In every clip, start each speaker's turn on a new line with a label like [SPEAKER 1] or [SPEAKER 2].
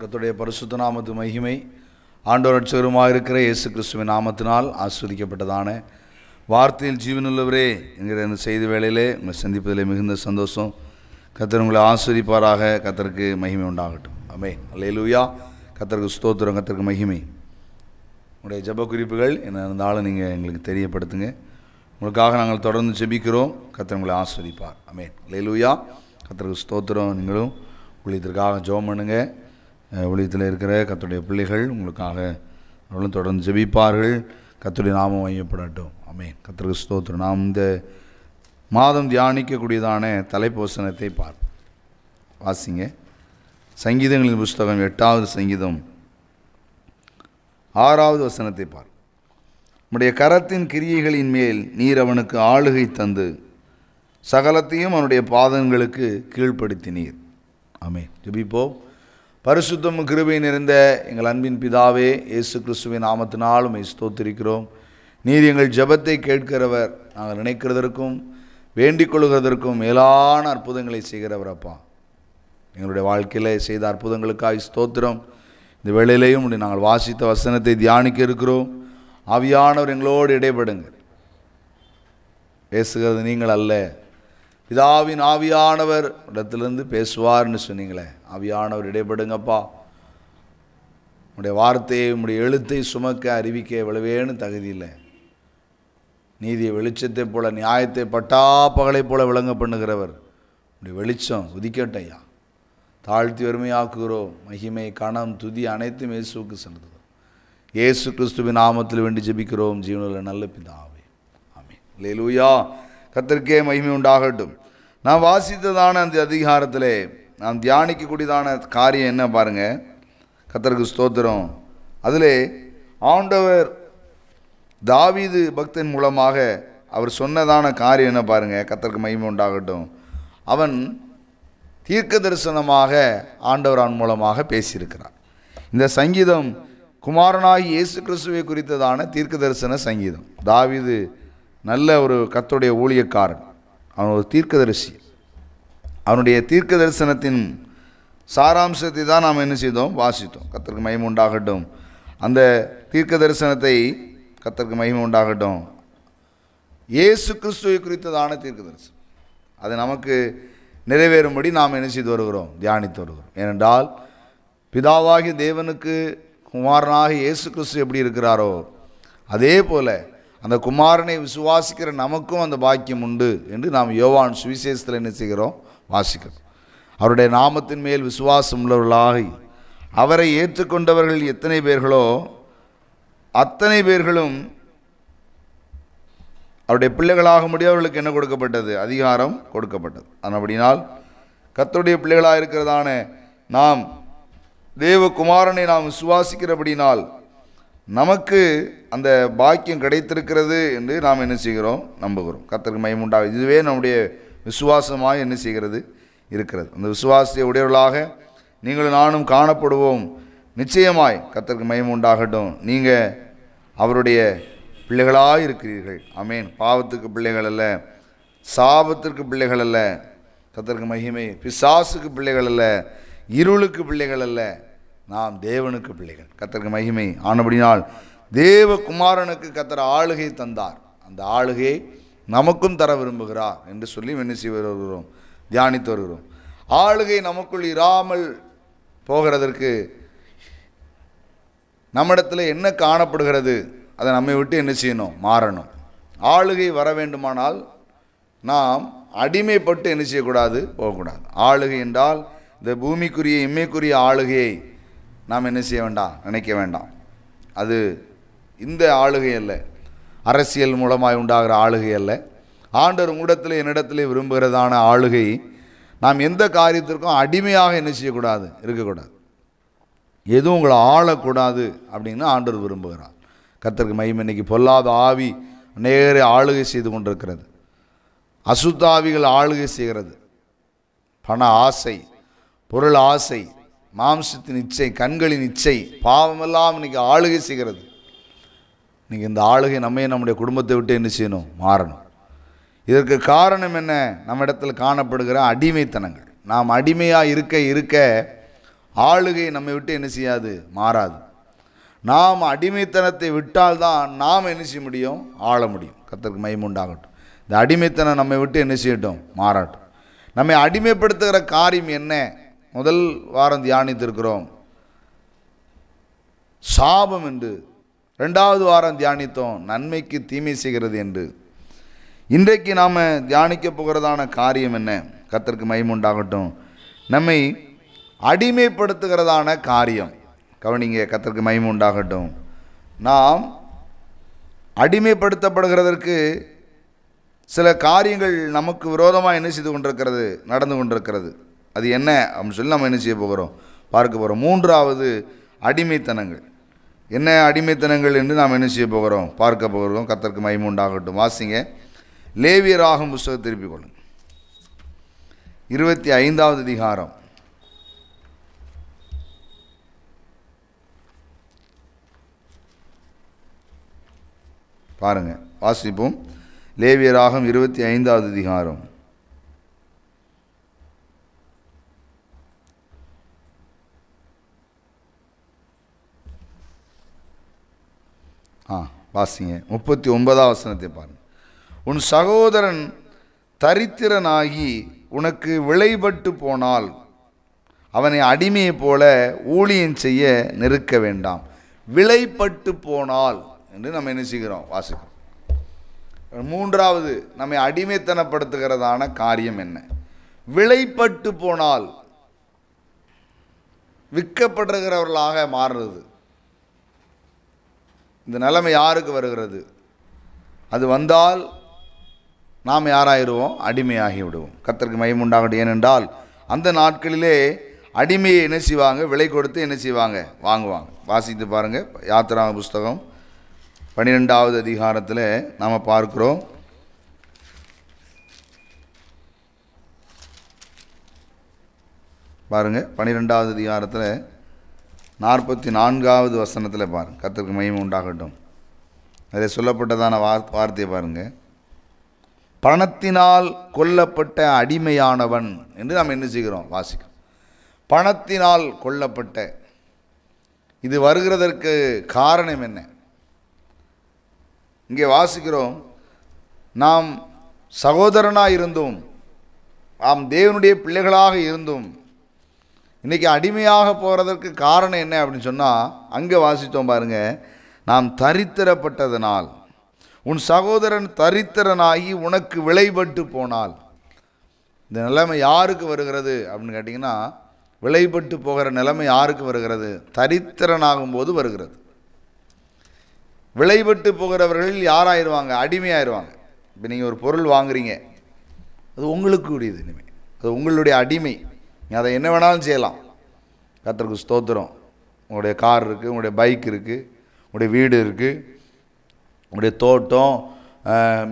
[SPEAKER 1] கர்த்தருடைய பரிசுத்த நாமத்து மகிமை. ஆண்டவர் ரட்சகருமாக இருக்கிற இயேசு கிறிஸ்துவின் நாமத்தினால் ஆஸ்வதிக்கப்பட்டதான வார்த்தையில் ஜீவனுள்ளவரே என்கிற இந்த செய்தி வேளையிலே உங்களை சந்திப்பதிலே மிகுந்த சந்தோஷம். கர்த்தர் உங்களை ஆஸ்வதிப்பாராக. கர்த்தருக்கு மகிமை உண்டாகட்டும். ஆமென். அல்லேலூயா. கர்த்தருக்கு ஸ்தோத்திரம், கர்த்தருக்கு மகிமை. உங்களுடைய ஜெப குறிப்புகள் என்ன இருந்தாலும் நீங்கள் எங்களுக்கு தெரியப்படுத்துங்க. உங்களுக்காக நாங்கள் தொடர்ந்து ஜெபிக்கிறோம். கர்த்தர் உங்களை ஆஸ்வதிப்பார். ஆமென். அல்லேலூயா. கர்த்தருக்கு ஸ்தோத்திரம். நீங்களும் ஊழியத்திற்காக ஜெபம் பண்ணுங்க. ஊழியத்தில் இருக்கிற கர்த்தருடைய பிள்ளைகள் உங்களுக்காக அவர்களும் தொடர்ந்து ஜெபிப்பார்கள். கர்த்தருடைய நாமம் மையப்படட்டும். ஆமென். கர்த்தருக்கு ஸ்தோத்திரம். நாம் இந்த மாதம் தியானிக்கக்கூடியதான தலைப்பு வசனத்தை வாசிங்க. சங்கீதங்களின் புஸ்தகம் 8வது சங்கீதம் 6வது வசனத்தை நம்முடைய கரத்தின் கிரியைகளின் மேல் நீர் அவனுக்கு ஆளுகை தந்து சகலத்தையும் அவனுடைய பாதங்களுக்கு கீழ்ப்படுத்தினீர். ஆமென். ஜெபிப்போம். பரிசுத்தமும் கிருபை நிறைந்த எங்கள் அன்பின் பிதாவே, இயேசு கிறிஸ்துவின் நாமத்தினால் உம்மை ஸ்தோத்திரிக்கிறோம். நீர் எங்கள் ஜெபத்தை கேட்கிறவர். நாங்கள் நினைக்கிறதற்கும் வேண்டிக் கொள்கிறதற்கும் மேலான அற்புதங்களை செய்கிறவர் அப்பா. எங்களுடைய வாழ்க்கையில் செய்த அற்புதங்களுக்காக ஸ்தோத்திரம். இந்த வேளையிலேயும் நாங்கள் வாசித்த வசனத்தை தியானிக்க இருக்கிறோம். ஆவியானவர் எங்களோடு இடைப்படுங்க. பேசுகிறது நீங்கள் அல்ல, பிதாவின் ஆவியானவர் இடத்திலிருந்து பேசுவார்னு சொன்னீங்களே. ஆவியானவர் இடைப்படுங்கப்பா. உங்களுடைய வார்த்தையை, உங்களுடைய எழுத்தை சுமக்க அறிவிக்க எவ்வளவேன்னு தகுதி இல்லை. நீதியை வெளிச்சத்தை போல, நியாயத்தை பட்டா பகலை போல விளங்க பண்ணுகிறவர். உங்களுடைய வெளிச்சம் உதிக்கட்டையா. தாழ்த்தி வறுமையாக்குகிறோம். மகிமை, கணம், துதி அனைத்தும் இயேசுவுக்கு செலுத்துகிறோம். இயேசு கிறிஸ்துவின் நாமத்தில் வேண்டி ஜெபிக்கிறோம் ஜீவனுள்ள நல்ல பிதாவே. ஆமென். அல்லேலூயா. கர்த்தருக்கே மகிமை உண்டாகட்டும். நான் வாசித்ததான அந்த அதிகாரத்திலே நாம் தியானிக்கக்கூடியதான காரியம் என்ன பாருங்கள். கர்த்தருக்கு ஸ்தோத்திரம். அதிலே ஆண்டவர் தாவீது பக்தன் மூலமாக அவர் சொன்னதான காரியம் என்ன பாருங்கள். கர்த்தருக்கு மகிமை உண்டாகட்டும். அவன் தீர்க்க தரிசனமாக ஆண்டவர் அவன் மூலமாக பேசியிருக்கிறார். இந்த சங்கீதம் குமாரனாகி இயேசு கிறிஸ்துவை குறித்ததான தீர்க்க தரிசன சங்கீதம். தாவீது நல்ல ஒரு கர்த்தருடைய ஊழியக்காரன். அவன் ஒரு தீர்க்கதரிசி. அவனுடைய தீர்க்க தரிசனத்தின் சாராம்சத்தை தான் நாம் என்ன செய்தோம், வாசித்தோம். கர்த்தருக்கு மகிமை உண்டாகட்டும். அந்த தீர்க்க தரிசனத்தை கர்த்தருக்கு மகிமை உண்டாகட்டும். இயேசு கிறிஸ்துவை குறித்ததான தீர்க்க தரிசனம் அது நமக்கு நிறைவேறும்படி நாம் என்ன செய்து வருகிறோம், தியானித்து வருகிறோம். ஏனென்றால் பிதாவாகிய தேவனுக்கு குமாரனாக இயேசு கிறிஸ்து எப்படி இருக்கிறாரோ அதே போல் அந்த குமாரனை விசுவாசிக்கிற நமக்கும் அந்த பாக்கியம் உண்டு என்று நாம் யோவான் சுவிசேஷத்தில் என்ன செய்கிறோம், வாசிக்கிறோம். அவருடைய நாமத்தின் மேல் விசுவாசம் உள்ளவர்களாகி அவரை ஏற்றுக்கொண்டவர்கள் எத்தனை பேர்களோ அத்தனை பேர்களும் அவருடைய பிள்ளைகளாக முடியவர்களுக்கு என்ன கொடுக்கப்பட்டது, அதிகாரம் கொடுக்கப்பட்டது. அப்படினால் கர்த்தருடைய பிள்ளைகளாக இருக்கிறதான நாம் தேவகுமாரனை நாம் விசுவாசிக்கிறபடினால் நமக்கு அந்த பாக்கியம் கிடைத்திருக்கிறது என்று நாம் என்ன செய்கிறோம், நம்புகிறோம். கர்த்தருக்கு மகிமை உண்டாகும். இதுவே நம்முடைய விசுவாசமாக என்ன செய்கிறது, இருக்கிறது. அந்த விசுவாசத்தை உடையவர்களாக நீங்களும் நானும் காணப்படுவோம். நிச்சயமாய் கர்த்தருக்கு மகிமை உண்டாகட்டும். நீங்கள் அவருடைய பிள்ளைகளாக இருக்கிறீர்கள். ஆமென். பாவத்துக்கு பிள்ளைகள் அல்ல, சாபத்திற்கு பிள்ளைகள் அல்ல. கர்த்தருக்கு மகிமை. பிசாசுக்கு பிள்ளைகள் அல்ல, இருளுக்கு பிள்ளைகள் அல்ல. நாம் தேவனுக்கு பிள்ளைகள். கர்த்தருக்கு மகிமை. ஆனபடினால் தேவகுமாரனுக்கு கர்த்தர் ஆளுகை தந்தார். அந்த ஆளுகையை நமக்கும் தர விரும்புகிறார் என்று சொல்லி என்ன செய்து வருகிறோம், தியானித்து வருகிறோம். ஆளுகை நமக்குள் இராமல் போகிறதற்கு நம்மிடத்தில் என்ன காணப்படுகிறது அதை நம்மை விட்டு என்ன செய்யணும், மாறணும். ஆளுகை வர வேண்டுமானால் நாம் அடிமைப்பட்டு என்ன செய்யக்கூடாது, போகக்கூடாது. ஆளுகை என்றால் இந்த பூமிக்குரிய இம்மைக்குரிய ஆளுகையை நாம் என்ன செய்ய வேண்டாம், நினைக்க வேண்டாம். அது இந்த ஆளுகை அல்ல. அரசியல் மூலமாய் உண்டாகிற ஆளுகை அல்ல. ஆண்டவர் உங்களிடத்தில் என்னிடத்திலே விரும்புகிறதான ஆளுகை, நாம் எந்த காரியத்திற்கும் அடிமையாக என்ன செய்யக்கூடாது, இருக்கக்கூடாது. எதுவும் உங்களை ஆளக்கூடாது அப்படின்னு ஆண்டவர் விரும்புகிறார். கர்த்தருக்கு மகிமை. இன்னைக்கு பொல்லாத ஆவி நேரே ஆளுகை செய்து கொண்டிருக்கிறது. அசுத்தாவிகள் ஆளுகை செய்கிறது. பண ஆசை, பொருள் ஆசை, மாம்சத்தின் இச்சை, கண்களின் இச்சை, பாவமெல்லாம் இன்னைக்கு ஆளுகை செய்கிறது. இன்னைக்கு இந்த ஆளுகை நம்முடைய குடும்பத்தை விட்டு என்ன செய்யணும், மாறணும். இதற்கு காரணம் என்ன? நம்ம இடத்தில் காணப்படுகிற அடிமைத்தனங்கள். நாம் அடிமையாக இருக்க இருக்க ஆளுகை நம்மை விட்டு என்ன செய்யாது, மாறாது. நாம் அடிமைத்தனத்தை விட்டால்தான் நாம் என்ன செய்ய முடியும், ஆள முடியும். கர்த்தருக்கு மகிமை உண்டாகட்டும். இந்த அடிமைத்தனம் நம்மை விட்டு என்ன செய்யட்டும், மாறட்டும். நம்மை அடிமைப்படுத்துகிற காரியம் என்ன? முதல் வாரம் தியானித்திருக்கிறோம் சாபம் என்று. 2வது வாரம் தியானித்தோம் நன்மைக்கு தீமை செய்கிறது என்று. இன்றைக்கு நாம் தியானிக்க போகிறதான காரியம் என்ன? கர்த்தருக்கு மகிமை உண்டாகட்டும். நம்மை அடிமைப்படுத்துகிறதான காரியம். கவனிங்க, கர்த்தருக்கு மகிமை உண்டாகட்டும். நாம் அடிமைப்படுத்தப்படுகிறதற்கு சில காரியங்கள் நமக்கு விரோதமாக என்ன செய்து கொண்டிருக்கிறது, நடந்து கொண்டிருக்கிறது. அது என்ன அப்படின்னு சொல்லி நம்ம என்ன செய்ய போகிறோம், பார்க்க போகிறோம். 3வது அடிமைத்தனங்கள். என்ன அடிமைத்தனங்கள் என்று நாம் என்ன செய்ய போகிறோம், பார்க்க போகிறோம். கர்த்தருக்கு மகிமை உண்டாகட்டும். வாசிங்க, லேவியராகும் புத்தகத்தை திருப்பிக் கொள்ளுங்க. 25வது அதிகாரம். பாருங்க, வாசிப்போம். லேவியராகும் 25வது அதிகாரம். வாசிங்க 39வது வசனத்தை பாருங்க. உன் சகோதரன் தரித்திரனாகி உனக்கு விளைபட்டு போனால் அவனை அடிமையைப் போல ஊழியம் செய்ய நெருக்க வேண்டாம். விளைபட்டு போனால் என்று நம்ம என்ன செய்கிறோம், வாசிக்கிறோம். 3வது நம்மை அடிமைத்தனப்படுத்துகிறதான காரியம் என்ன? விளைபட்டு போனால், விற்கப்படுகிறவர்களாக மாறுறது. இந்த நிலைமை யாருக்கு வருகிறது? அது வந்தால் நாம் யாராயிருவோம், அடிமையாகி விடுவோம். கர்த்தருக்கு மகிமை உண்டாகட்டும். ஏனென்றால் அந்த நாட்களிலே அடிமையை என்ன செய்வாங்க, விலை கொடுத்து என்ன செய்வாங்க, வாங்குவாங்க. வாசித்து பாருங்கள், யாத்திராகம புஸ்தகம் 12வது அதிகாரத்தில் நாம் பார்க்கிறோம். பாருங்கள், 12வது அதிகாரத்தில் 44வது வசனத்தில் பாருங்கள். கர்த்தருக்கு மகிமை உண்டாகட்டும். அதில் சொல்லப்பட்டதான வார்த்தையை பாருங்கள். பணத்தினால் கொல்லப்பட்ட அடிமையானவன் என்று நாம் என்ன செய்கிறோம், வாசிக்கிறோம். பணத்தினால் கொல்லப்பட்ட, இது வருகிறதற்கு காரணம் என்ன? இங்கே வாசிக்கிறோம், நாம் சகோதரனாக இருந்தும், நாம் தேவனுடைய பிள்ளைகளாக இருந்தும் இன்றைக்கி அடிமையாக போகிறதற்கு காரணம் என்ன அப்படின்னு சொன்னால், அங்கே வாசித்தோம் பாருங்கள். நாம் தரித்திரப்பட்டதனால், உன் சகோதரன் தரித்திரனாகி உனக்கு விளைபட்டு போனால். இந்த நிலைமை யாருக்கு வருகிறது அப்படின்னு கேட்டிங்கன்னா, விளைபட்டு போகிற நிலைமை யாருக்கு வருகிறது? தரித்திரனாகும் போது வருகிறது. விளைபட்டு போகிறவர்கள் யாராயிருவாங்க, அடிமையாயிருவாங்க. இப்போ நீங்கள் ஒரு பொருள் வாங்குறீங்க, அது உங்களுக்கு உரியது, இனிமேல் அது உங்களுடைய அடிமை. நீங்கள் அதை என்ன வேணாலும் செய்யலாம். கர்த்தருக்கு ஸ்தோத்திரம். உங்களுடைய கார் இருக்குது, உங்களுடைய பைக் இருக்குது, உங்களுடைய வீடு இருக்குது, உங்களுடைய தோட்டம்,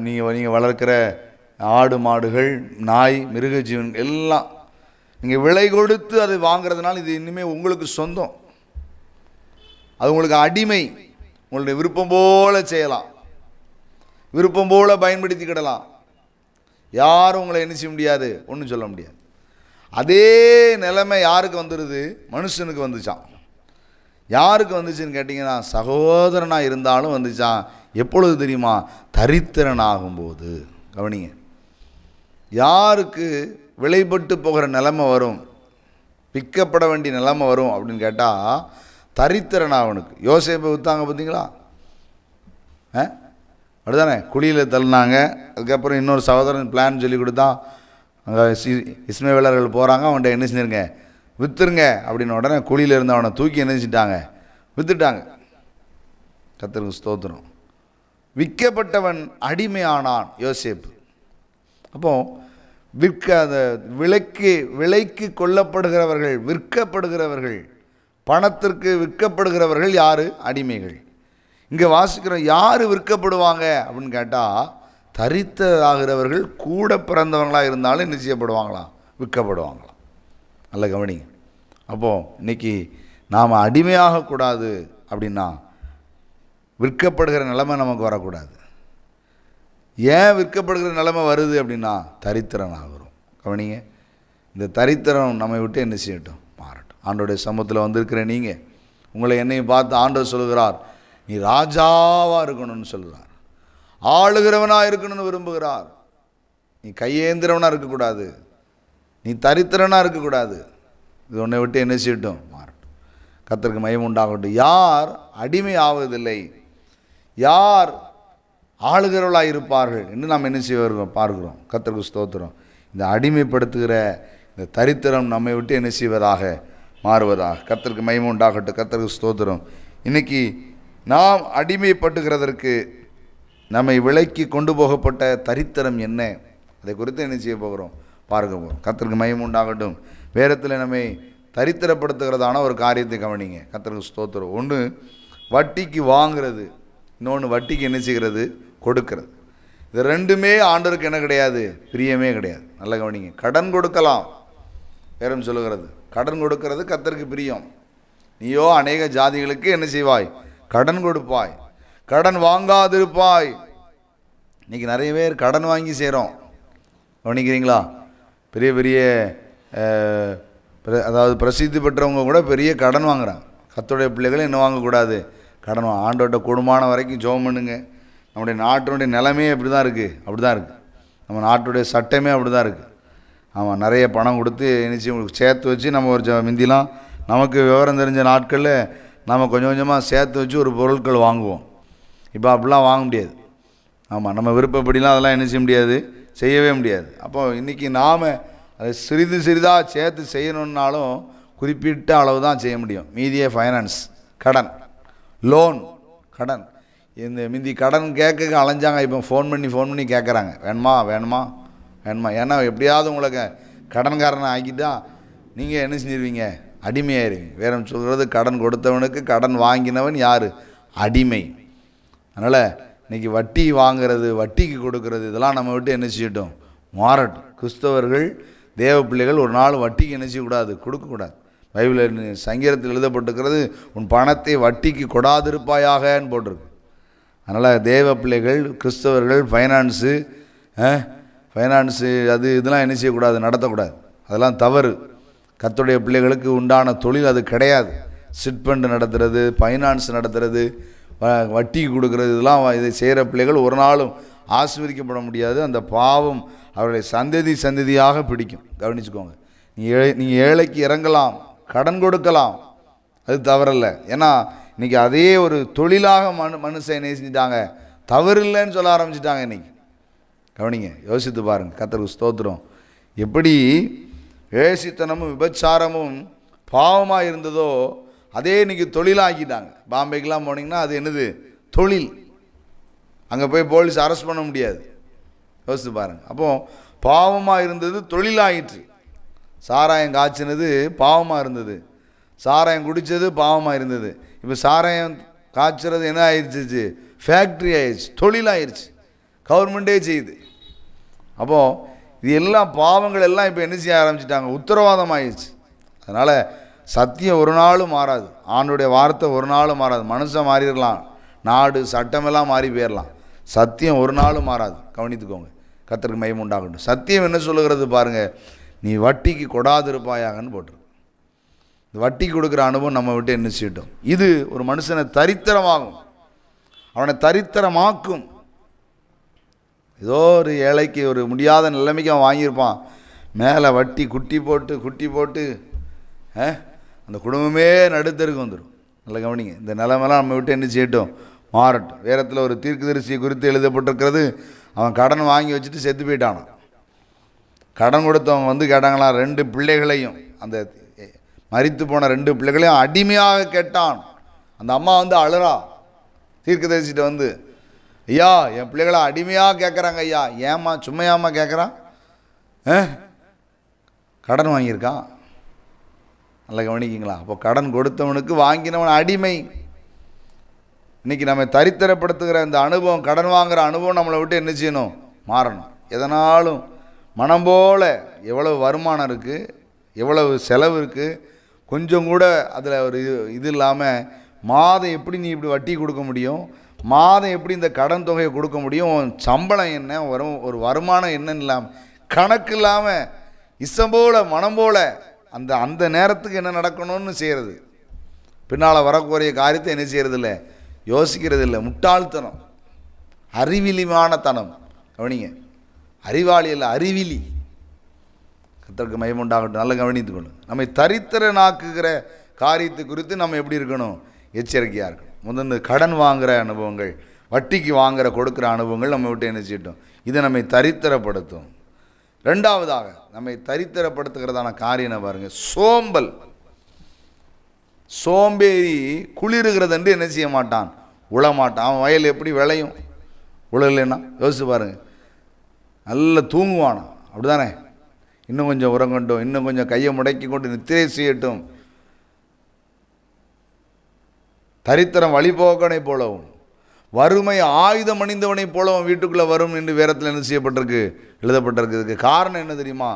[SPEAKER 1] நீங்கள் வளர்க்குற ஆடு மாடுகள், நாய், மிருக ஜீவன் எல்லாம் நீங்கள் விலை கொடுத்து அதை வாங்கிறதுனால இது இனிமேல் உங்களுக்கு சொந்தம். அது உங்களுக்கு அடிமை. உங்களுடைய விருப்பம் போல் செய்யலாம், விருப்பம் போல் பயன்படுத்திக்கிடலாம். யாரும் உங்களை என்ன செய்ய முடியாது, ஒன்றும் சொல்ல முடியாது. அதே நிலைமை யாருக்கு வந்துடுது? மனுஷனுக்கு வந்துச்சான். யாருக்கு வந்துச்சுன்னு கேட்டிங்கன்னா, சகோதரனாக இருந்தாலும் வந்துச்சான். எப்பொழுது தெரியுமா? தரித்திரனாகும்போது. கவனிங்க, யாருக்கு விளைபட்டு போகிற நிலைமை வரும், விற்கப்பட வேண்டிய நிலைமை வரும் அப்படின்னு கேட்டால், தரித்திரனாகவனுக்கு. யோசேப்பை விற்றாங்க பார்த்தீங்களா? அப்படிதானே? குழியில் தள்ளினாங்க. அதுக்கப்புறம் இன்னொரு சகோதரன் பிளான் சொல்லி கொடுத்தா, அங்கே இஸ்மவேலர்கள் போகிறாங்க, அவன்கிட்ட என்ன செஞ்சுருங்க, விற்றுருங்க அப்படின்னு. உடனே குழியில் இருந்து அவனை தூக்கி என்ன செஞ்சிட்டாங்க, விற்றுட்டாங்க. கர்த்தருக்கு ஸ்தோத்திரம். விற்கப்பட்டவன் அடிமையானான் யோசேப்பு. அப்போ அந்த விலைக்கு கொல்லப்படுகிறவர்கள், விற்கப்படுகிறவர்கள், பணத்திற்கு விற்கப்படுகிறவர்கள் யார்? அடிமைகள். இங்கே வாசிக்கிறோம், யார் விற்கப்படுவாங்க அப்படின்னு கேட்டால், தரித்தராகிறவர்கள் கூட பிறந்தவங்களாக இருந்தாலும் என்ன செய்யப்படுவாங்களாம்? விற்கப்படுவாங்களாம். நல்ல கவனிங்க. அப்போது இன்றைக்கி நாம் அடிமையாகக்கூடாது அப்படின்னா விற்கப்படுகிற நிலைமை நமக்கு வரக்கூடாது. ஏன் விற்கப்படுகிற நிலைமை வருது அப்படின்னா தரித்திரம் ஆகிறோம். கவனிங்க, இந்த தரித்திரம் நம்மை விட்டு என்ன செய்யட்டும்? மாறட்டும். ஆண்டோடைய சமூகத்தில் வந்திருக்கிற நீங்கள், உங்களை என்னையும் பார்த்து ஆண்டவர் சொல்கிறார், நீ ராஜாவாக இருக்கணும்னு சொல்கிறார், ஆளுகிறவனாக இருக்கணும்னு விரும்புகிறார். நீ கையேந்திரவனாக இருக்கக்கூடாது, நீ தரித்திரனாக இருக்கக்கூடாது. இது உன்னை விட்டு என்ன செய்யட்டும்? மாறட்டும். கர்த்தருக்கு மகிமை உண்டாகட்டும். யார் அடிமை ஆவதில்லை, யார் ஆளுகிறவர்களாக இருப்பார்கள் என்று நாம் என்ன செய்வோம் பார்க்கிறோம். கர்த்தருக்கு ஸ்தோத்திரம். இந்த அடிமைப்படுத்துகிற இந்த தரித்திரம் நம்மை விட்டு என்ன செய்வதாக? மாறுவதாக. கர்த்தருக்கு மகிமை உண்டாகட்டும். கர்த்தருக்கு ஸ்தோத்திரம். இன்றைக்கி நாம் அடிமைப்பட்டுகிறதற்கு நம்மை விலைக்கு கொண்டு போகப்பட்ட தரித்திரம் என்ன, அதை குறித்து என்ன செய்ய போகிறோம்? பார்க்க போகிறோம். கர்த்தருக்கு மகிமை உண்டாகட்டும். வேதத்தில் நம்மை தரித்திரப்படுத்துகிறதான ஒரு காரியத்தை கவனிங்க. கர்த்தருக்கு ஸ்தோத்திரம். ஒன்று வட்டிக்கு வாங்கிறது, இன்னொன்று வட்டிக்கு என்ன செய்கிறது? கொடுக்கிறது. இது ரெண்டுமே ஆண்டவருக்கு என்ன கிடையாது? பிரியமே கிடையாது. நல்ல கவனிங்க. கடன் கொடுக்கலாம், வேறும் சொல்லுகிறது. கடன் கொடுக்கிறது கர்த்தருக்கு பிரியம். நீயோ அநேக ஜாதிகளுக்கு என்ன செய்வாய்? கடன் கொடுப்பாய், கடன் வாங்காதிருப்பாய். இன்றைக்கி நிறைய பேர் கடன் வாங்கி செய்கிறோம். கவனிக்கிறீங்களா? பெரிய பெரிய அதாவது பிரசித்தி பெற்றவங்க கூட பெரிய கடன் வாங்குகிறாங்க. கர்த்தருடைய பிள்ளைகளை என்ன வாங்கக்கூடாது? கடன். ஆண்டோட்ட கூடுமான வரைக்கும் ஜெபம் பண்ணுங்க. நம்முடைய நாட்டினுடைய நிலைமையே அப்படி தான் இருக்குது, அப்படி தான் இருக்குது. நம்ம நாட்டுடைய சட்டமே அப்படி தான் இருக்குது. ஆமாம், நிறைய பணம் கொடுத்து நிச்சயம் சேர்த்து வச்சு நம்ம ஒரு முந்திலாம் நமக்கு விவரம் தெரிஞ்ச நாட்களில் நம்ம கொஞ்சம் கொஞ்சமாக சேர்த்து வச்சு ஒரு பொருட்கள் வாங்குவோம். இப்போ அப்படிலாம் வாங்க முடியாது. ஆமாம், நம்ம விருப்பப்படிலாம் அதெல்லாம் என்ன செய்ய முடியாது? செய்யவே முடியாது. அப்போ இன்றைக்கி நாம் அதை சிறிது சிறிதாக சேர்த்து செய்யணுன்னாலும் குறிப்பிட்ட அளவு தான் செய்ய முடியும். மீதியே ஃபைனான்ஸ், கடன், லோன், கடன். இந்த முந்தி கடன் கேட்க அலைஞ்சாங்க. இப்போ ஃபோன் பண்ணி கேட்குறாங்க, வேணுமா வேணுமா வேணுமா. ஏன்னா எப்படியாவது உங்களுக்கு கடன்காரனை ஆக்கிட்டா நீங்கள் என்ன செஞ்சிருவீங்க? அடிமையாயிருவீங்க. வேற சொல்கிறது, கடன் கொடுத்தவனுக்கு கடன் வாங்கினவன் யார்? அடிமை. அதனால் இன்றைக்கி வட்டி வாங்கிறது, வட்டிக்கு கொடுக்கறது, இதெல்லாம் நம்ம விட்டு என்ன செய்யட்டும்? மாறட்டும். கிறிஸ்தவர்கள், தேவ பிள்ளைகள் ஒரு நாள் வட்டிக்கு என்ன செய்யக்கூடாது? கொடுக்கக்கூடாது. பைபிளில் சங்கீதத்தில் எழுதப்பட்டிருக்கிறது, உன் பணத்தை வட்டிக்கு கொடாதிருப்பாயாகன்னு போட்டிருக்கு. அதனால் தேவ பிள்ளைகள், கிறிஸ்தவர்கள் ஃபைனான்ஸு அது இதெல்லாம் என்ன செய்யக்கூடாது? நடத்தக்கூடாது. அதெல்லாம் தவறு. கர்த்தருடைய பிள்ளைகளுக்கு உண்டான தொழில் அது கிடையாது. சிட் ஃபண்ட் நடத்துறது, ஃபைனான்ஸ் நடத்துறது, வட்டிக்கு கொடுக்கறது, இதெல்லாம் இதை செய்கிற பிள்ளைகள் ஒரு நாளும் ஆசீர்வதிக்கப்பட முடியாது. அந்த பாவம் அவர்களை சந்ததியாக பிடிக்கும். கவனிச்சுக்கோங்க. நீங்கள் ஏழைக்கு இறங்கலாம், கடன் கொடுக்கலாம், அது தவறல்ல. ஏன்னா இன்றைக்கி அதே ஒரு தொழிலாக மனுஷன் என்ன செஞ்சிட்டாங்க? தவறு இல்லைன்னு சொல்ல ஆரம்பிச்சிட்டாங்க. இன்றைக்கி கவனிங்க, யோசித்து பாருங்கள். கர்த்தருக்கு ஸ்தோத்திரம். எப்படி வேசித்தனமும் விபச்சாரமும் பாவமாக இருந்ததோ அதே இன்றைக்கி தொழிலாக்கிட்டாங்க. பாம்பேக்கெலாம் போனீங்கன்னா அது என்னது? தொழில். அங்கே போய் போலீஸ் அரெஸ்ட் பண்ண முடியாது. யோசித்து பாருங்கள். அப்போது பாவமாக இருந்தது தொழிலாகிட்டு. சாராயம் காய்ச்சினது பாவமாக இருந்தது, சாராயம் குடித்தது பாவமாக இருந்தது. இப்போ சாராயம் காய்ச்சறது என்ன ஆயிடுச்சு? ஃபேக்ட்ரி ஆயிடுச்சு, தொழிலாகிடுச்சு, கவர்மெண்ட்டே செய்யுது. அப்போது இது எல்லாம் பாவங்கள் எல்லாம் இப்போ என்ன செய்ய ஆரம்பிச்சிட்டாங்க? உத்தரவாதம் ஆயிடுச்சு. அதனால் சத்தியம் ஒரு நாளும் மாறாது. ஆண்டுடைய வார்த்தை ஒரு நாளும் மாறாது. மனுஷன் மாறிடலாம், நாடு சட்டமெல்லாம் மாறி போயிடலாம், சத்தியம் ஒரு நாளும் மாறாது. கவனித்துக்கோங்க. கர்த்தருக்கு மகிமை உண்டாகட்டும். சத்தியம் என்ன சொல்லுகிறது பாருங்கள், நீ வட்டிக்கு கொடாதிருப்பாயாகன்னு போட்டிருக்கு. இந்த வட்டி கொடுக்குற அனுபவம் நம்ம விட்டு என்ன செய்யட்டும்? இது ஒரு மனுஷனை தரித்திரமாகும், அவனை தரித்திரமாக்கும். ஏதோ ஒரு ஏழைக்கு ஒரு முடியாத நிலைமைக்கு அவன் வாங்கியிருப்பான், மேலே வட்டி குட்டி போட்டு அந்த குடும்பமே நடுத்தருக்கு வந்துடும். நல்லா கவனிங்க. இந்த நிலைமைலாம் நம்ம விட்டு என்ன செய்யட்டும்? மாறட்டும். வேதத்தில் ஒரு தீர்க்கதரிசியை குறித்து எழுதப்பட்டிருக்கிறது, அவன் கடன் வாங்கி வச்சுட்டு செத்து போயிட்டானான். கடன் கொடுத்தவங்க வந்து கேட்டாங்களாம், 2 பிள்ளைகளையும், அந்த மரித்து போன 2 பிள்ளைகளையும் அடிமையாக கேட்டான். அந்த அம்மா வந்து அழுறா தீர்க்கதரிசிட்ட வந்து, ஐயா என் பிள்ளைகளை அடிமையாக கேட்குறாங்க ஐயா. ஏம்மா சும்மையாம்மா கேட்குறான்? கடன் வாங்கியிருக்கான். நல்லா கவனிக்கிங்களா? அப்போ கடன் கொடுத்தவனுக்கு வாங்கினவன் அடிமை. இன்றைக்கி நம்ம தரித்திரப்படுத்துகிற இந்த அனுபவம், கடன் வாங்குகிற அனுபவம் நம்மளை விட்டு என்ன செய்யணும்? மாறணும். எதனாலும் மனம் போல் எவ்வளவு வருமானம் இருக்குது, எவ்வளவு செலவு இருக்குது, கொஞ்சம் கூட அதில் ஒரு இது இல்லாமல் மாதம் எப்படி நீ இப்படி வட்டி கொடுக்க முடியும், மாதம் எப்படி இந்த கடன் தொகையை கொடுக்க முடியும், சம்பளம் என்ன, ஒரு வருமானம் என்னன்னு இல்லாமல், கணக்கு இல்லாமல் இஷ்டம் போல் மனம் போல் அந்த அந்த நேரத்துக்கு என்ன நடக்கணும்னு செய்கிறது. பின்னால் வரக்கூடிய காரியத்தை என்ன செய்கிறதில்ல, யோசிக்கிறது இல்லை. முட்டாள்தனம், அறிவிலிமான தனம். கவனிங்க, அறிவாளி அல்ல, அறிவிலி. கர்த்தருக்கு மகிமை உண்டாகட்டும். நல்லா கவனித்துக்கொள்ளும். நம்மை தரித்திரனாக்குகிற காரியத்தை குறித்து நம்ம எப்படி இருக்கணும்? எச்சரிக்கையாக இருக்கணும். முதல்ல கடன் வாங்குகிற அனுபவங்கள், வட்டிக்கு வாங்குகிற கொடுக்குற அனுபவங்கள் நம்ம விட்டு என்ன செய்யட்டும்? இதை நம்மை தரித்திரப்படுத்தும். ரெண்டாவதாக நம்மை தரித்திரப்படுத்துகிறதான காரியம் பாருங்கள், சோம்பல். சோம்பேறி குளிருகிறது என்று என்ன செய்ய மாட்டான்? உழமாட்டான். அவன் வயல் எப்படி விளையும்? உழலைன்னா யோசிச்சு பாருங்கள். நல்லா தூங்குவானா? அப்படி தானே? இன்னும் கொஞ்சம் உறங்கட்டும், இன்னும் கொஞ்சம் கையை முடக்கி கொண்டு நித்திரை செய்யட்டும். தரித்திரம் வழிபோக்கனை போலவும் வறுமை ஆயுதம் அணிந்தவனை போலவும் வீட்டுக்குள்ளே வரும் என்று வேதத்தில் என்ன செய்யப்பட்டிருக்கு? எழுதப்பட்டிருக்கு. இதுக்கு காரணம் என்ன தெரியுமா?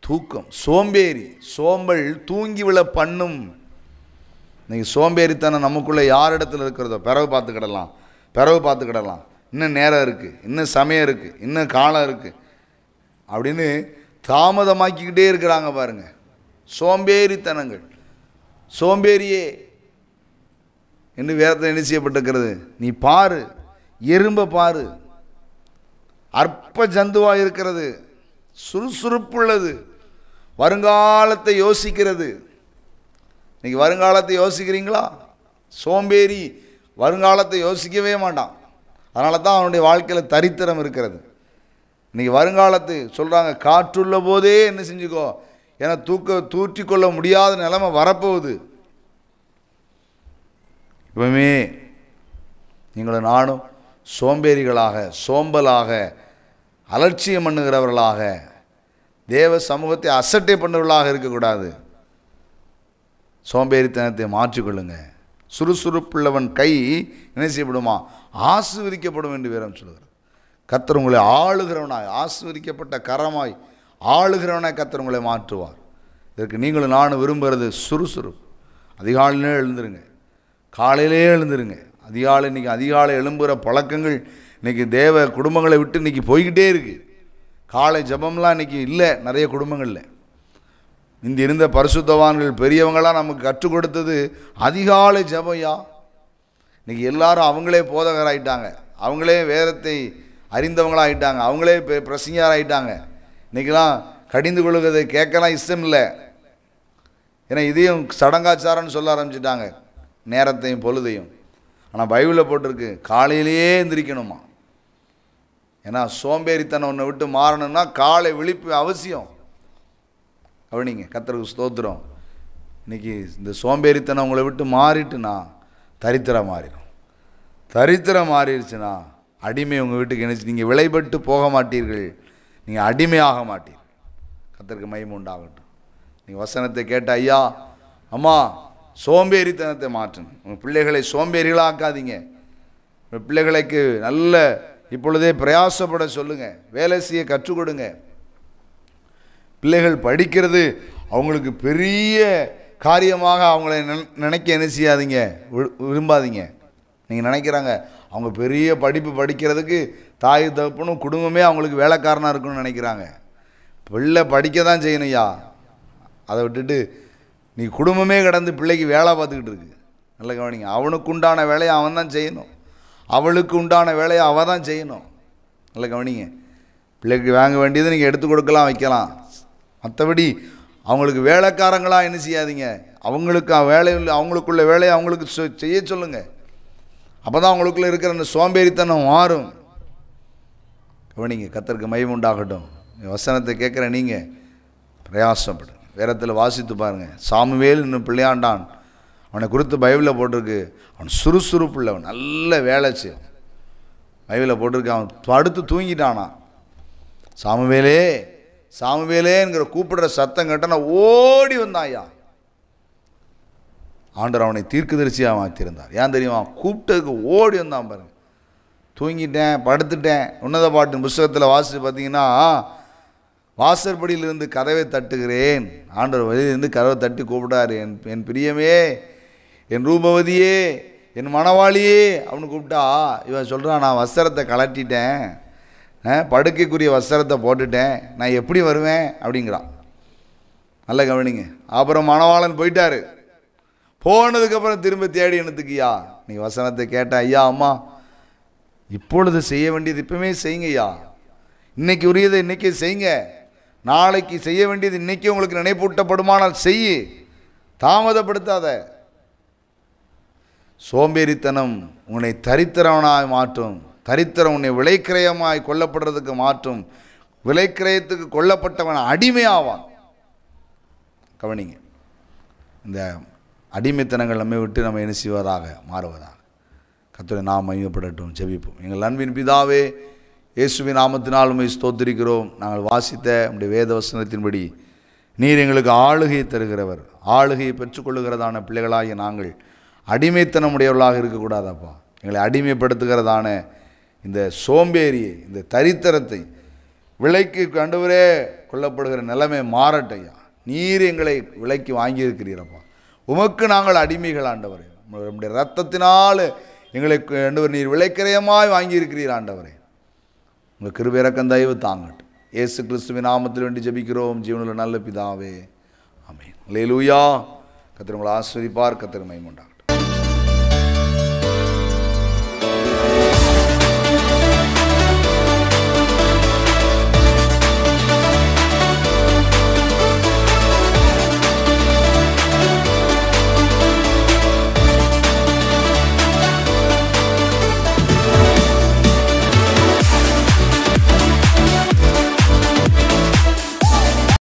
[SPEAKER 1] தூக்கம். சோம்பேறி, சோம்பல் தூங்கி விழ பண்ணும். இன்னைக்கு சோம்பேறித்தனம் நமக்குள்ளே யார் இடத்துல இருக்கிறதோ பிறகு பார்த்துக்கிடலாம், இன்னும் நேரம் இருக்குது, இன்னும் சமயம் இருக்குது, இன்னும் காலம் இருக்குது அப்படின்னு தாமதமாக்கிக்கிட்டே இருக்கிறாங்க பாருங்கள். சோம்பேறித்தனங்கள். சோம்பேறியே என்று வேதத்தில் என்ன செய்யப்பட்டிருக்கிறது? நீ பாரு, எறும்பை பாரு, அற்ப ஜந்துவாக இருக்கிறது, சுறுசுறுப்புள்ளது, வருங்காலத்தை யோசிக்கிறது. இன்றைக்கி வருங்காலத்தை யோசிக்கிறீங்களா? சோம்பேறி வருங்காலத்தை யோசிக்கவே மாட்டான். அதனால தான் அவனுடைய வாழ்க்கையில் தரித்திரம் இருக்கிறது. இன்றைக்கி வருங்காலத்து சொல்கிறாங்க, காற்றுள்ள போதே என்ன செஞ்சுக்கோ, ஏன்னா தூற்றிக்கொள்ள முடியாத நிலைமை வரப்போகுது. இப்பவுமே நீங்களும் நானும் சோம்பேறிகளாக, சோம்பலாக, அலட்சியம் பண்ணுகிறவர்களாக, தேவ சமூகத்தை அசட்டை பண்ணுறவர்களாக இருக்கக்கூடாது. சோம்பேறித்தனத்தை மாற்றிக்கொள்ளுங்க. சுறுசுறுப்புள்ளவன் கை என்ன செய்யப்படுமா? ஆசீர்வதிக்கப்படும் என்று வேதம் சொல்கிறது. கர்த்தர் உங்களை ஆளுகிறவனாய், ஆசீர்வதிக்கப்பட்ட கரமாய் ஆளுகிறவனாய் கர்த்தர் உங்களை மாற்றுவார். இதற்கு நீங்களும் நானும் விரும்புகிறது சுறுசுறுப்பு. அதிகாலையிலே எழுந்துருங்க, காலையிலே எழுந்துருங்க. இன்றைக்கி அதிகாலை எழும்புகிற பழக்கங்கள் இன்றைக்கி தேவ குடும்பங்களை விட்டு இன்றைக்கி போய்கிட்டே இருக்குது. காலை ஜபம்லாம் இன்றைக்கி இல்லை நிறைய குடும்பங்களில். இந்த இருந்த பரிசுத்தவான்கள் பெரியவங்களாம் நமக்கு கற்றுக் கொடுத்தது அதிகாலை ஜபம்யா. இன்றைக்கி எல்லாரும் அவங்களே போதகராகிட்டாங்க, அவங்களே வேதத்தை அறிந்தவங்களாகிட்டாங்க, அவங்களே பிரசங்கியாராகிட்டாங்க. இன்றைக்கெல்லாம் கடிந்து கொள்ளுகிறதை கேட்கலாம் இஷ்டம் இல்லை. ஏன்னா இதையும் சடங்காச்சாரம்னு சொல்ல ஆரம்பிச்சிட்டாங்க, நேரத்தையும் பொழுதையும். ஆனால் பைபிளில் போட்டிருக்கு காலையிலேயே எந்திரிக்கணுமா. ஏன்னா சோம்பேறித்தனம் ஒன்றை விட்டு மாறணும்னா காலை விழிப்பு அவசியம். கவனிங்க, கர்த்தருக்கு ஸ்தோத்திரம். இன்றைக்கி இந்த சோம்பேறித்தனம் உங்களை விட்டு மாறிட்டுனா தரித்திரம் மாறிடும். தரித்திரம் மாறிடுச்சுன்னா அடிமை உங்கள் வீட்டுக்கு நினைச்சு நீங்கள் விளைபட்டு போக மாட்டீர்கள், நீங்கள் அடிமையாக மாட்டீர்கள். கர்த்தருக்கு மகிமை உண்டாகட்டும். நீங்கள் வசனத்தை கேட்ட ஐயா அம்மா சோம்பேறித்தனத்தை மாற்றணும். உங்கள் பிள்ளைகளை சோம்பேறிகளாக்காதீங்க. உங்கள் பிள்ளைகளுக்கு நல்ல இப்பொழுதே பிரயாசப்பட சொல்லுங்கள், வேலை செய்ய கற்றுக் கொடுங்க. பிள்ளைகள் படிக்கிறது அவங்களுக்கு பெரிய காரியமாக அவங்கள நினைக்க என்ன செய்யாதீங்க, விரும்பாதீங்க. நீங்கள் நினைக்கிறாங்க அவங்க பெரிய படிப்பு படிக்கிறதுக்கு தாய் தகப்பனும் குடும்பமே அவங்களுக்கு வேலைக்காரனாக இருக்குன்னு நினைக்கிறாங்க. பிள்ளை படிக்க தான் செய்யணும்யா. அதை விட்டுட்டு நீ குடும்பமே கடந்து பிள்ளைக்கு வேலை பார்த்துக்கிட்டு இருக்கு. நல்ல கவனிங்க, அவனுக்கு உண்டான வேலையை அவன் தான் செய்யணும், அவளுக்கு உண்டான வேலையை அவள் தான் செய்யணும். நல்ல கவனிங்க, பிள்ளைக்கு வாங்க வேண்டியது நீங்கள் எடுத்து கொடுக்கலாம், வைக்கலாம். மற்றபடி அவங்களுக்கு வேலைக்காரங்களாக என்ன செய்யாதீங்க. அவங்களுக்கு அவங்களுக்குள்ள வேலையை அவங்களுக்கு செய்ய சொல்லுங்கள். அப்போ தான் அவங்களுக்குள்ள இருக்கிற அந்த சோம்பேறித்தனம் மாறும். கவனிங்க, கர்த்தருக்கு மகிமை உண்டாகட்டும். வசனத்தை கேட்குற நீங்கள் பிரயாசப்படு. வேதத்தில் வாசித்து பாருங்கள். சாமுவேல் இன்னும் பிள்ளையாண்டான், அவனை குறித்து பைபிளில் போட்டிருக்கு, அவன் சுறுசுறுப்புள்ளவன், நல்ல வேலை செய்யும். பைபிளில் போட்டிருக்கான். படுத்து தூங்கிட்டானா. சாமுவேலே சாமுவேலேங்கிற கூப்பிடுற சத்தம் கேட்டனா ஓடி வந்தாயா. ஆண்டவர் அவனை தீர்க்கதரிசியாக மாற்றிருந்தார். ஏன் தெரியுமா? கூப்பிட்டதுக்கு ஓடி வந்தான் பாருங்க. தூங்கிட்டேன், படுத்துட்டேன். உன்னத பாட்டின் புஸ்தகத்தில் வாசித்து பார்த்தீங்கன்னா, வாசற்படியிலிருந்து கதவை தட்டுகிறேன். ஆண்டவர் வெளியிலிருந்து கதவை தட்டி கூப்பிட்டாரு. என் பிரியமே, என் ரூபவதியே, என் மணவாளியே அப்படின்னு கூப்பிட்டா, இவன் சொல்கிறான், நான் வஸ்திரத்தை கலட்டிட்டேன், படுக்கைக்குரிய வஸ்திரத்தை போட்டுட்டேன், நான் எப்படி வருவேன் அப்படிங்கிறான். நல்ல கவனிங்க. அப்புறம் மணவாளன் போயிட்டாரு. போனதுக்கப்புறம் திரும்ப தேடி என்னத்துக்குயா நீ வசனத்தை கேட்ட? ஐயா அம்மா, இப்பொழுது செய்ய வேண்டியது இப்பவுமே செய்யுங்க ஐயா. இன்னைக்கு உரியதை இன்னைக்கே செய்யுங்க. நாளைக்கு செய்ய வேண்டியது இன்னைக்கு உங்களுக்கு நினைப்பூட்டப்படுமானால் செய்யு, தாமதப்படுத்தாத. சோம்பேறித்தனம் உன்னை தரித்திரவனாய் மாற்றும். தரித்திரம் உன்னை விலைக்கிரயமாய் கொல்லப்படுறதுக்கு மாற்றும். விலைக்கிரயத்துக்கு கொல்லப்பட்டவன் அடிமையாவான். கவனிங்க. இந்த அடிமைத்தனங்கள் நம்மை விட்டு நம்ம என்ன செய்வதாக மாறுவதாக. கர்த்தரை நாம் மகிமைப்படட்டும். ஜெபிப்போம். எங்கள் அன்பின் பிதாவே, இயேசுவின் நாமத்தினால் உம்மை ஸ்தோத்திரிக்கிறோம். நாங்கள் வாசித்த நம்முடைய வேத வசனத்தின்படி நீர் எங்களுக்கு ஆளுகையை தருகிறவர். ஆளுகையை பெற்றுக்கொள்ளுகிறதான பிள்ளைகளாகிய நாங்கள் அடிமைத்தனம் உடையவர்களாக இருக்கக்கூடாதப்பா. எங்களை அடிமைப்படுத்துகிறதான இந்த சோம்பேறியை, இந்த தரித்திரத்தை, விலைக்கு கண்டவரே கொல்லப்படுகிற நிலைமை மாறட்டையா. நீர் எங்களை விலைக்கு வாங்கியிருக்கிறீரப்பா. உமக்கு நாங்கள் அடிமைகள் ஆண்டவரே. நம்முடைய இரத்தத்தினால் எங்களை ஆண்டவர் நீர் விலைக்கிரயமாய் வாங்கியிருக்கிறீர் ஆண்டவரே. உங்கள் கிருபை இரக்கம் தயவு தாங்கட்டும். இயேசு கிறிஸ்துவின் நாமத்தில் வேண்டி ஜெபிக்கிறோம் ஜீவனுள்ள நல்ல பிதாவே, ஆமென். அல்லேலூயா. கர்த்தர் உங்களை ஆசீர்வதிப்பார். கர்த்தர் மகிமை உண்டாகட்டும்.